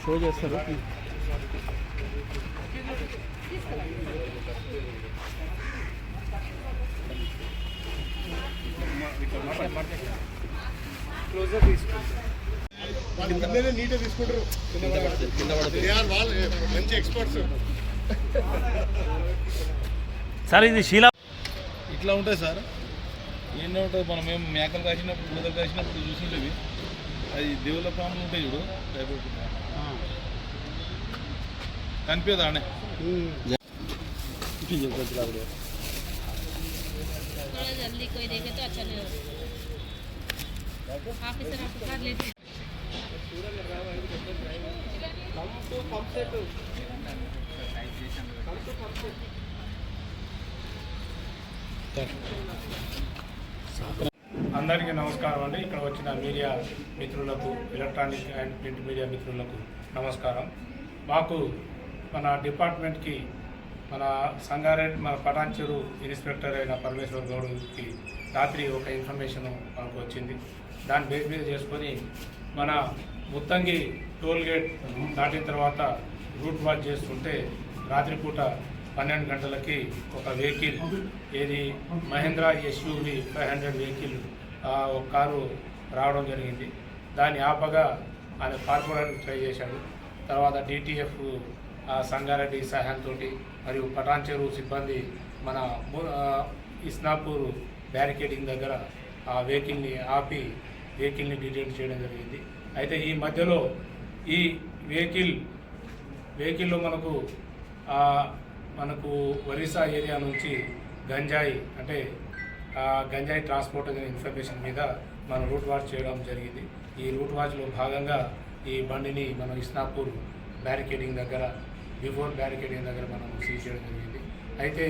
Show చేస్తారు. Closure తీసుకుంటారు, నీట్గా తీసుకుంటారు. మంచి ఎక్స్పర్ట్స్ సార్. ఇది శీలా ఇట్లా ఉంటుంది సార్. ఏంటో ఉంటుంది, మనం ఏం మేకలు కాసినప్పుడు గోదలు కాసినప్పుడు చూసిండేవి. అది దేవుళ్ళ ప్రాణం ఉంటాయి చూడు, కనిపించదు ఆనే. जल्दी कोई देखे तो अच्छा नहीं होगा। ऑफिसर आपको कर लेते అందరికీ నమస్కారం అండి. ఇక్కడ వచ్చిన మీడియా మిత్రులకు, ఎలక్ట్రానిక్ అండ్ ప్రింట్ మీడియా మిత్రులకు నమస్కారం. మాకు మన డిపార్ట్మెంట్కి మన సంగారెడ్డి మన పటాన్చెరు ఇన్స్పెక్టర్ అయిన పరమేశ్వర్ గౌడ్కి రాత్రి ఒక ఇన్ఫర్మేషన్ మనకు వచ్చింది. దాన్ని బేస్ మీద చేసుకొని మన ముత్తంగి టోల్ గేట్ దాటిన తర్వాత రూట్ వాచ్ చేస్తుంటే రాత్రిపూట 12 గంటలకి ఒక వెహికల్, ఏది మహేంద్రా ఎస్యూవి 500 వెహికల్ ఒక కారు రావడం జరిగింది. దాన్ని ఆపగా ఆయన పారిపోవడానికి ట్రై చేశాడు. తర్వాత డిటిఎఫ్ సంగారెడ్డి సహాయంతో మరియు పటాన్చెరు సిబ్బంది మన ఇస్నాపూర్ బ్యారికేడింగ్ దగ్గర ఆ వెహికల్ని ఆపి వెహికల్ని డిటెక్ట్ చేయడం జరిగింది. అయితే ఈ మధ్యలో ఈ వెహికల్లో మనకు ఒరిస్సా ఏరియా నుంచి గంజాయి, అంటే గంజాయి ట్రాన్స్పోర్ట్ అనే ఇన్ఫర్మేషన్ మీద మనం రూట్ వాచ్ చేయడం జరిగింది. ఈ రూట్ వాచ్లో భాగంగా ఈ బండిని మనం ఇస్నాపూర్ బ్యారికేడింగ్ దగ్గర, బిఫోర్ బ్యారికేడింగ్ దగ్గర మనం సీజ్ చేయడం జరిగింది. అయితే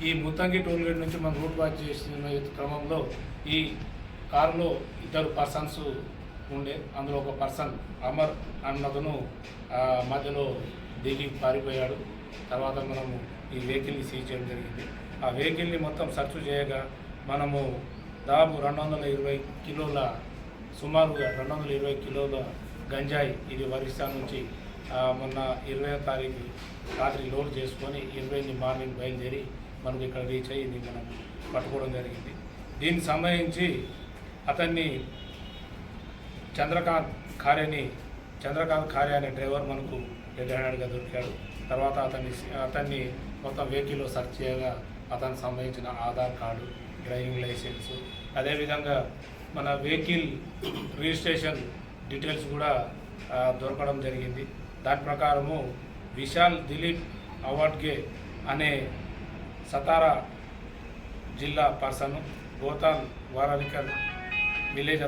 ఈ ముత్తంగి టోల్గేట్ నుంచి మనం రూట్ వాచ్ చేసిన క్రమంలో ఈ కారులో 2 పర్సన్స్ ఉండే. అందులో ఒక పర్సన్ అమర్ అన్నదను మధ్యలో దిగి పారిపోయాడు. తర్వాత మనము ఈ వెహికల్ని సీజ్ చేయడం జరిగింది. ఆ వెహికల్ని మొత్తం సర్చ్ చేయగా మనము దాదాపు 220 కిలోల, సుమారుగా 220 కిలోల గంజాయి, ఇది ఒరిస్సా నుంచి మొన్న 20వ తారీఖు రాత్రి లోడ్ చేసుకొని 20ని మార్నింగ్ బయలుదేరి మనకు ఇక్కడ రీచ్ అయ్యి ఇది మనం పట్టుకోవడం జరిగింది. దీనికి సంబంధించి అతన్ని చంద్రకాంత్ ఖారే అనే డ్రైవర్ మనకు రెడ్ హ్యాండెడ్గా దొరికాడు. తర్వాత అతన్ని మొత్తం వెహికల్లో సెర్చ్ చేయగా అతనికి సంబంధించిన ఆధార్ కార్డు, డ్రైవింగ్ లైసెన్సు, అదేవిధంగా మన వెహికల్ రిజిస్ట్రేషన్ డీటెయిల్స్ కూడా దొరకడం జరిగింది. దాని ప్రకారము విశాల్ దిలీప్ అవార్డ్గే అనే సతారా జిల్లా పర్సన్, గోతాన్ వారాలికల్ విలేజ్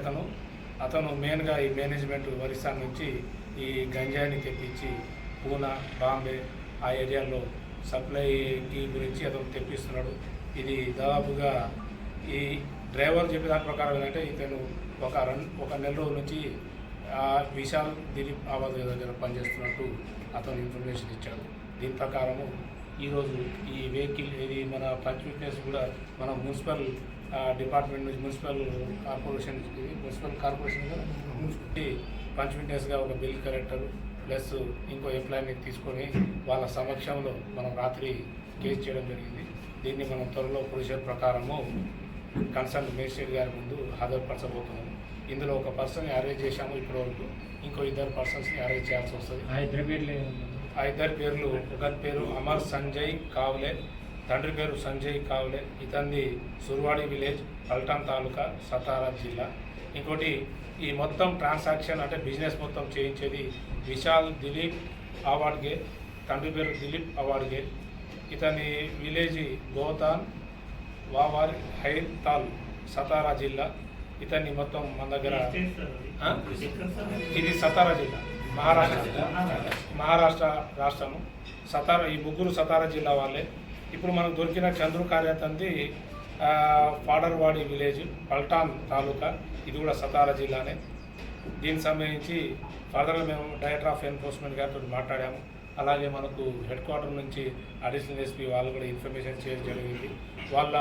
అతను మెయిన్గా ఈ మేనేజ్మెంట్ ఒరిస్సా నుంచి ఈ గంజాయిని తెప్పించి పూనా, బాంబే ఆ ఏరియాలో సప్లైకి గురించి అతను తెప్పిస్తున్నాడు. ఇది దాదాపుగా ఈ డ్రైవర్ చెప్పే దాని ప్రకారం ఏంటంటే ఇతను ఒక నెల రోజుల నుంచి విశాల్ దిలీప్ అవార్డ్ దగ్గర పనిచేస్తున్నట్టు అతను ఇన్ఫర్మేషన్ ఇచ్చాడు. దీని ప్రకారము ఈరోజు ఈ వెహికల్, ఇది మన పంచ్ విట్నెస్ కూడా మన మున్సిపల్ డిపార్ట్మెంట్ నుంచి మున్సిపల్ కార్పొరేషన్ పంచ్ విట్నెస్గా ఒక బిల్ కలెక్టర్ ప్లస్ ఇంకో ఎంప్లాయీని తీసుకొని వాళ్ళ సమక్షంలో మనం రాత్రి కేసు చేయడం జరిగింది. దీన్ని మనం త్వరలో ప్రొసీజర్ ప్రకారము కన్సర్న్ మేజిస్ట్రేట్ గారి ముందు హాజరుపరచబోతున్నాము. ఇందులో ఒక పర్సన్ని అరేంజ్ చేశాము ఇప్పటివరకు, ఇంకో 2 పర్సన్స్ని అరేంజ్ చేయాల్సి వస్తుంది. ఆ 2 పేర్లు, ఒకరి పేరు అమర్ సంజయ్ కావ్లే, తండ్రి పేరు సంజయ్ కావ్లే, ఇతన్ని సుర్వాడి విలేజ్, పల్టాన్ తాలూకా, సతారా జిల్లా. ఇంకోటి ఈ మొత్తం ట్రాన్సాక్షన్ అంటే బిజినెస్ మొత్తం చేయించేది విశాల్ దిలీప్ అవార్డ్గే, తండ్రి పేరు దిలీప్ అవార్డ్గే, ఇతని విలేజ్ గోతాన్ వావారి హైతాల్, సతారా జిల్లా. ఇతన్ని మొత్తం మన దగ్గర, ఇది సతారా జిల్లా, మహారాష్ట్ర రాష్ట్రము. ఈ ముగ్గురు సతారా జిల్లా వాళ్ళే. ఇప్పుడు మనకు దొరికిన చంద్రు కార్యతంది పాడర్వాడి విలేజ్, పల్టాన్ తాలూకా, ఇది కూడా సతారా జిల్లానే. దీనికి సంబంధించి ఫర్దర్గా మేము డైరెక్టర్ ఆఫ్ ఎన్ఫోర్స్మెంట్ గారితో మాట్లాడాము. అలాగే మనకు హెడ్ క్వార్టర్ నుంచి అడిషనల్ ఎస్పీ వాళ్ళు కూడా ఇన్ఫర్మేషన్ చేయడం జరిగింది. వాళ్ళ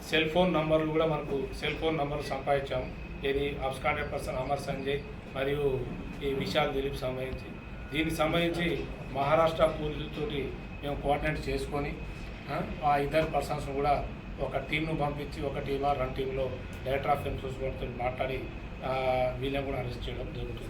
సెల్ ఫోన్ నంబర్లు కూడా మనకు సెల్ ఫోన్ నంబర్లు సంపాదించాము. ఇది అబ్స్కాండెడ్ పర్సన్ అమర్ సంజయ్ మరియు ఈ విశాల్ దిలీప్ సంబంధించి దీనికి సంబంధించి మహారాష్ట్ర పోలీసులతోటి మేము కోఆర్డినేట్ చేసుకొని ఆ ఇద్దరు పర్సన్స్ కూడా ఒక టీంను పంపించి ఒక టీమ్ ఆర్ 2 టీంలో డైరెక్టర్ ఆఫ్ ఎన్ఫోర్స్మెంట్తో మాట్లాడి వీళ్ళని కూడా అరెస్ట్ చేయడం జరుగుతుంది.